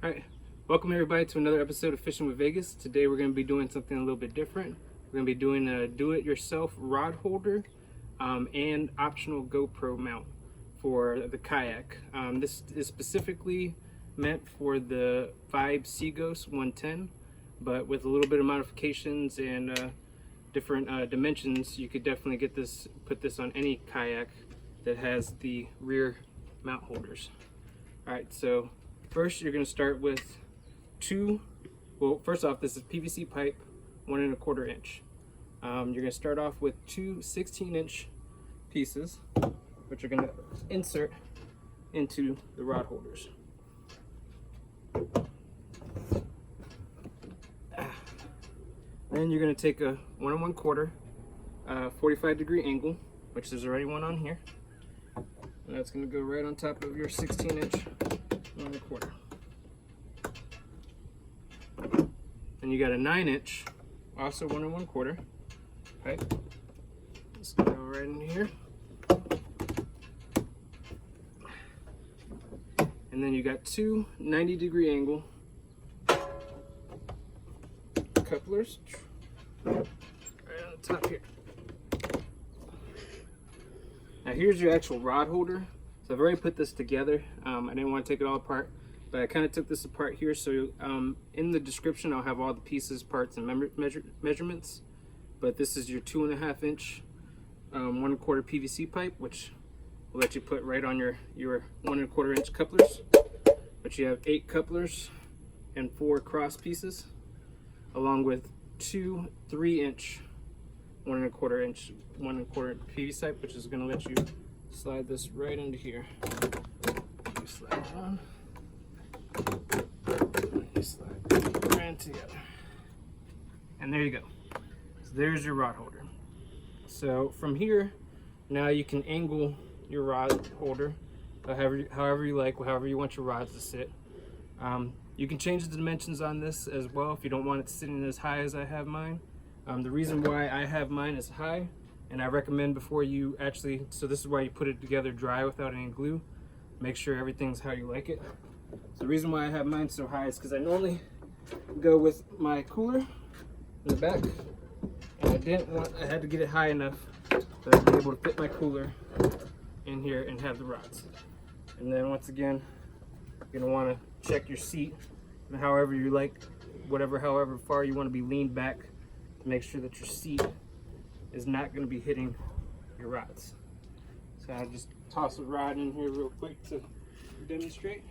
All right, welcome everybody to another episode of Fishing with Vegas. Today we're going to be doing something a little bit different. We're going to be doing a do-it-yourself rod holder and optional GoPro mount for the kayak. This is specifically meant for the Vibe Seaghost 110, but with a little bit of modifications and different dimensions, you could definitely put this on any kayak that has the rear mount holders. All right, so first you're going to start with first off, this is PVC pipe, 1 1/4 inch. You're going to start off with two 16-inch pieces, which you're going to insert into the rod holders. Then you're going to take a 1 1/4 45-degree angle, which there's already one on here. And that's going to go right on top of your 16-inch 1 1/4. Then you got a 9-inch, also 1 1/4. Right? Just go right in here. And then you got two 90-degree angle couplers right on the top here. Now here's your actual rod holder. So I've already put this together. I didn't want to take it all apart, but I kind of took this apart here. So in the description I'll have all the pieces, parts, and measurements. But this is your 2 1/2-inch 1 1/4 PVC pipe, which will let you put right on your 1 1/4-inch couplers. But you have 8 couplers and 4 cross pieces, along with two 3-inch 1 1/4-inch 1 1/4 PVC pipe, which is going to let you slide this right into here. You slide it on, and you slide right together, and there you go. So there's your rod holder. So from here, now you can angle your rod holder however you like, however you want your rods to sit. You can change the dimensions on this as well if you don't want it sitting as high as I have mine. The reason why I have mine as high, and I recommend before you actually, so this is why you put it together dry without any glue. Make sure everything's how you like it. So the reason why I have mine so high is because I normally go with my cooler in the back, and I had to get it high enough that I'd be able to fit my cooler in here and have the rods. And then once again, you're gonna want to check your seat, and however you like, however far you want to be leaned back, to make sure that your seat is not going to be hitting your rods. So I'll just toss a rod in here real quick to demonstrate.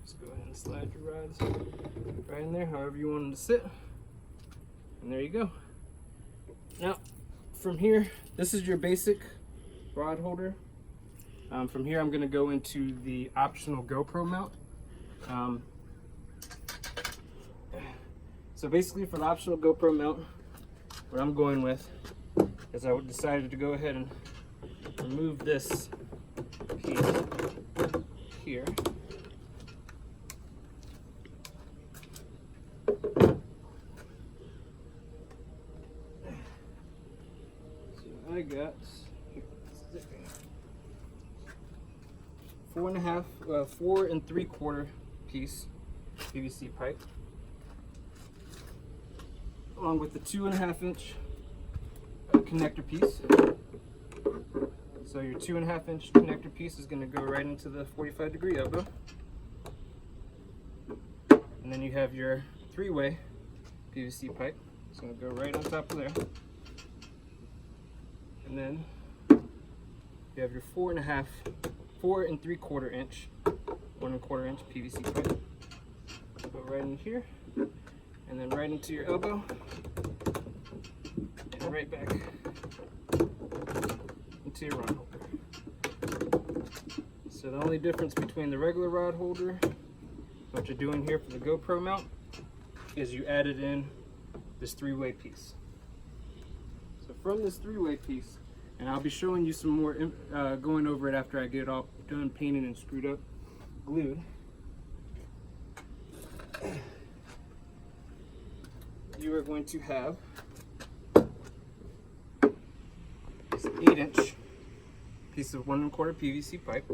Just go ahead and slide your rods right in there, however you want them to sit. And there you go. Now, from here, this is your basic rod holder. From here, I'm going to go into the optional GoPro mount. So basically, for the optional GoPro mount, what I'm going with is I decided to go ahead and remove this piece here. I got 4 3/4 piece PVC pipe, along with the 2 1/2-inch connector piece. So your 2 1/2-inch connector piece is going to go right into the 45-degree elbow, and then you have your 3-way PVC pipe. It's going to go right on top of there. And then you have your 4 3/4 inch 1 1/4-inch PVC pipe. Go right in here, and then right into your elbow, and right back into your rod holder. So the only difference between the regular rod holder, what you're doing here for the GoPro mount, is you added in this 3-way piece. So from this 3-way piece, and I'll be showing you some more, going over it after I get it all done painted and screwed up, glued. You are going to have 8-inch piece of 1 1/4 PVC pipe.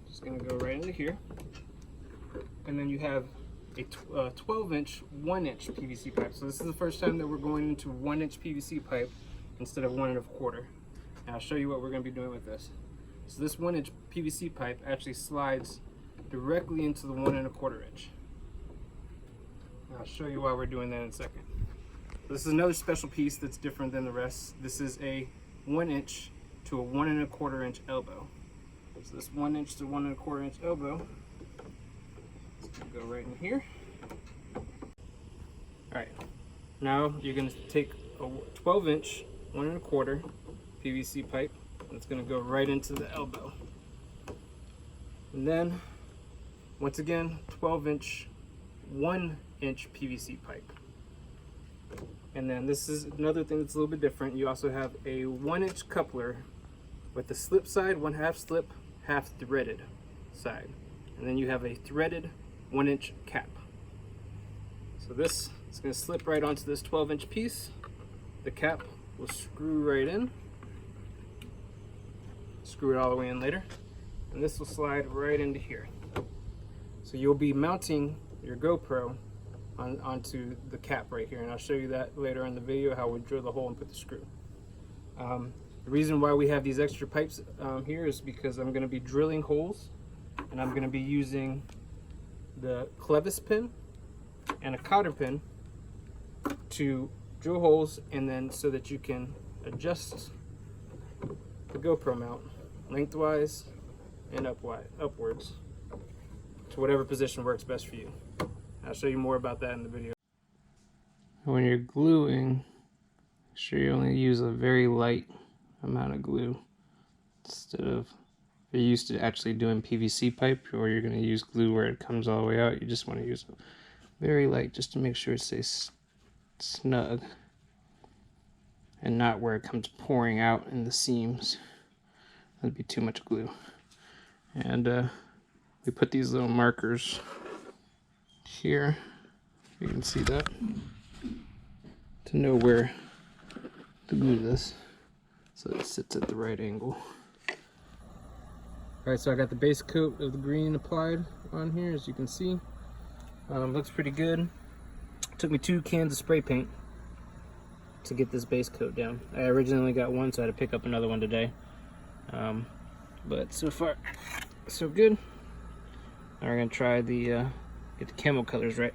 Just gonna go right into here. And then you have a 12-inch 1-inch PVC pipe. So this is the first time that we're going into 1-inch PVC pipe instead of 1 1/4. And I'll show you what we're gonna be doing with this. So this 1-inch PVC pipe actually slides directly into the 1 1/4 inch. And I'll show you why we're doing that in a second. This is another special piece that's different than the rest. This is a 1-inch to a 1 1/4 inch elbow. So this 1-inch to 1 1/4 inch elbow is going to go right in here. Alright, now you're going to take a 12-inch 1 1/4 PVC pipe. It's going to go right into the elbow. And then, once again, 12-inch 1-inch PVC pipe. And then this is another thing that's a little bit different. You also have a 1-inch coupler with the slip side, 1/2 slip, 1/2 threaded side. And then you have a threaded 1-inch cap. So this is going to slip right onto this 12-inch piece. The cap will screw right in. Screw it all the way in later. And this will slide right into here. So you'll be mounting your GoPro onto the cap right here, and I'll show you that later in the video, how we drill the hole and put the screw. The reason why we have these extra pipes here is because I'm going to be drilling holes, and I'm going to be using the clevis pin and a cotter pin to drill holes, and then so that you can adjust the GoPro mount lengthwise and upwards to whatever position works best for you. I'll show you more about that in the video. When you're gluing, make sure you only use a very light amount of glue. Instead of, if you're used to actually doing PVC pipe, or you're going to use glue where it comes all the way out, you just want to use very light just to make sure it stays snug and not where it comes pouring out in the seams. That'd be too much glue. And we put these little markers here, you can see that, to know where to glue this so it sits at the right angle. Alright, so I got the base coat of the green applied on here, as you can see. Looks pretty good. It took me 2 cans of spray paint to get this base coat down. I originally got one, so I had to pick up another one today. But so far, so good. Now we're gonna try the get the camo colors right.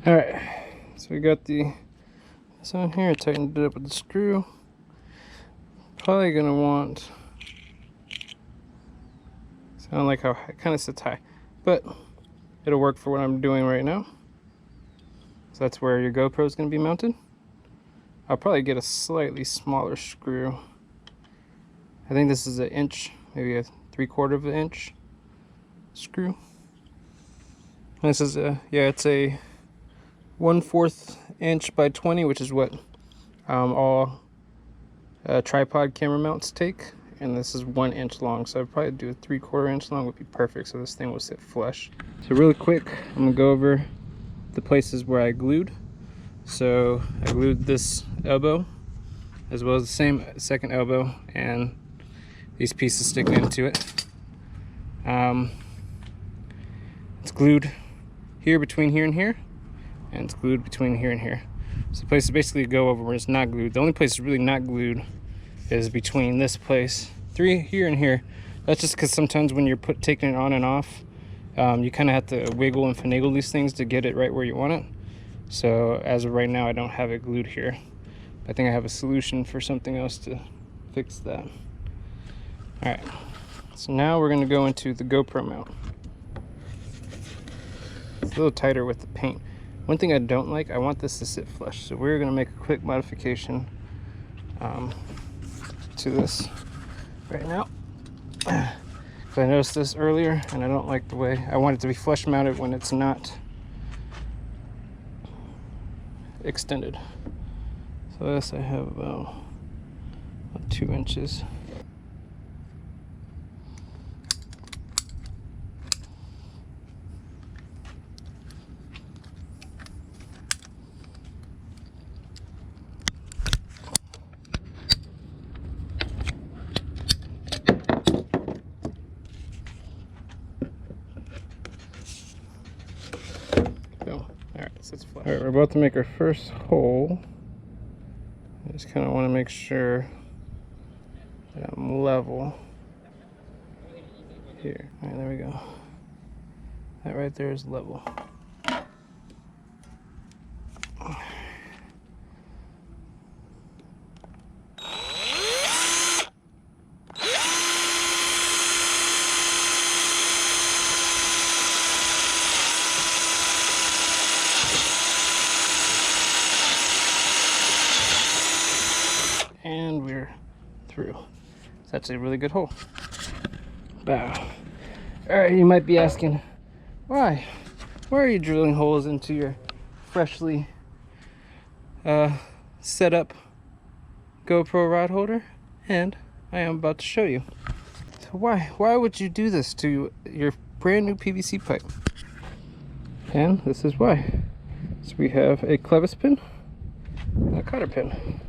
Alright, so we got this on here, I tightened it up with the screw. Probably gonna want, sound like how it kind of sits high. but it'll work for what I'm doing right now. So that's where your GoPro is going to be mounted. I'll probably get a slightly smaller screw. I think this is an inch, maybe a 3/4 of an inch screw. And this is a, yeah, it's a 1/4 inch by 20, which is what all tripod camera mounts take. And this is 1 inch long, so I'd probably do a 3/4 inch long would be perfect, so this thing will sit flush. So really quick, I'm gonna go over the places where I glued. So I glued this elbow as well as the same second elbow and these pieces sticking into it. It's glued here between here and here, and it's glued between here and here. So the place to basically go over where it's not glued. The only place it's really not glued is between this place, here and here. That's just because sometimes when you're taking it on and off, you kind of have to wiggle and finagle these things to get it right where you want it. So as of right now, I don't have it glued here. I think I have a solution for something else to fix that. All right, so now we're gonna go into the GoPro mount. It's a little tighter with the paint. One thing I don't like, I want this to sit flush. So we're gonna make a quick modification to this right now. So I noticed this earlier and I don't like the way, I want it to be flush mounted when it's not extended. So this I have about 2 inches. All right, we're about to make our first hole. I just kind of want to make sure that I'm level here. All right, there we go. That right there is level. And we're through. It's actually a really good hole. Wow. All right, you might be asking, why? Why are you drilling holes into your freshly set up GoPro rod holder? And I am about to show you. So why would you do this to your brand new PVC pipe? And this is why. So we have a clevis pin and a cotter pin,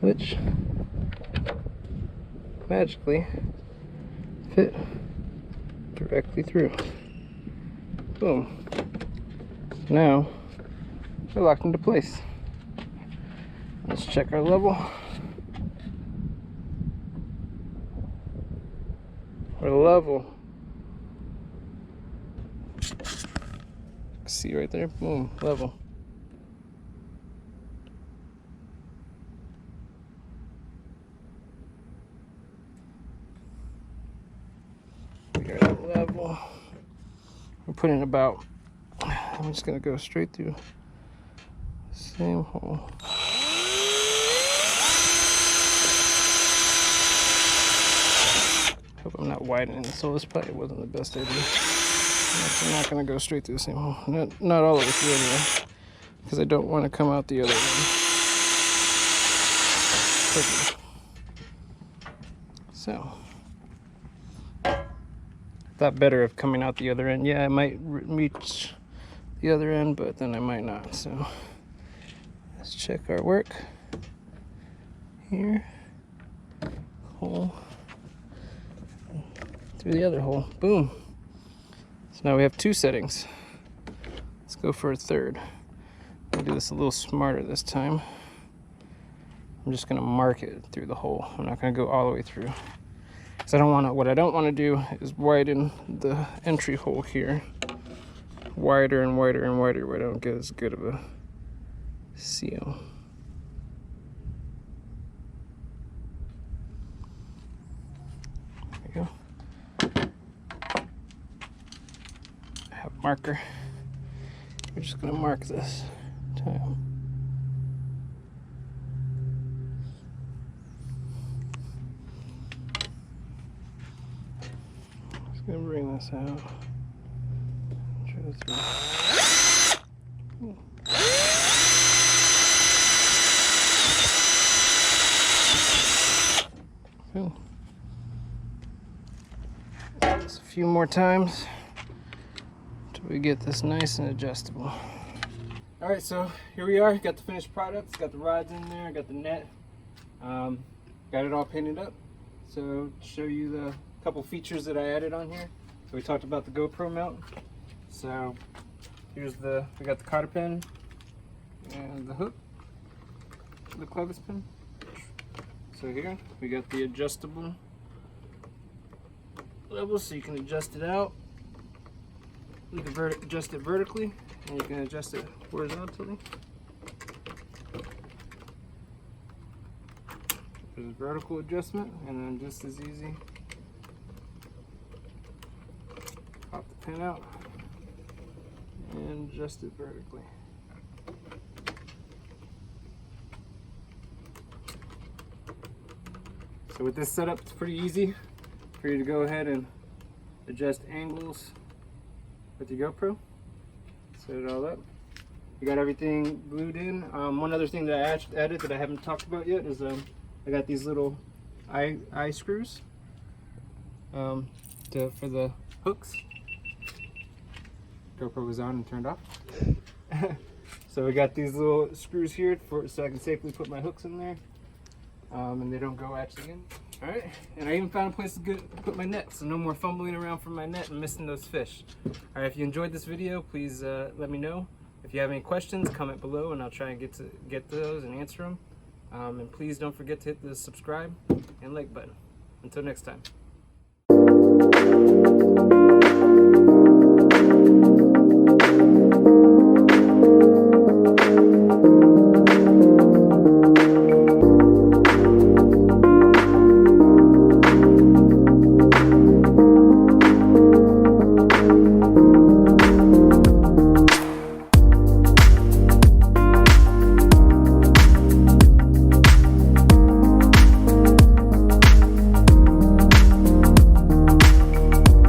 which magically fit directly through. Boom. Now they're locked into place. Let's check our level. We're level. See right there? Boom, level. We are at level. We're putting about, I'm just gonna go straight through the same hole. Hope I'm not widening this hole. This probably wasn't the best idea. I'm not gonna go straight through the same hole. Not all the way through anyway, because I don't want to come out the other one. Perfect. So, thought better of coming out the other end. Yeah, I might reach the other end, but then I might not. So, let's check our work here. Hole through the other hole. Boom. So now we have 2 settings. Let's go for a third. I'll do this a little smarter this time. I'm just gonna mark it through the hole. I'm not gonna go all the way through, because I don't want to. What I don't want to do is widen the entry hole here, wider and wider and wider, where I don't get as good of a seal. There we go. marker. We're just gonna mark this time. Just gonna bring this out. Try to throw. Cool. Just a few more times until we get this nice and adjustable. All right, so here we are. Got the finished products. Got the rods in there. Got the net. Got it all painted up. So to show you the couple features that I added on here. So we talked about the GoPro mount. So here's we got the cotter pin and the hook, the clevis pin. So here we got the adjustable level, so you can adjust it out. You can adjust it vertically, and you can adjust it horizontally. There's a vertical adjustment, and then just as easy, pop the pin out and adjust it vertically. So with this setup, it's pretty easy for you to go ahead and adjust angles with your GoPro. Set it all up. You got everything glued in. One other thing that I added that I haven't talked about yet is I got these little eye screws for the hooks. GoPro was on and turned off. So we got these little screws here so I can safely put my hooks in there. And they don't go actually in. All right, and I even found a place to put my net, so no more fumbling around for my net and missing those fish. All right, if you enjoyed this video, please let me know. If you have any questions, comment below, and I'll try and get those and answer them. And please don't forget to hit the subscribe and like button. Until next time.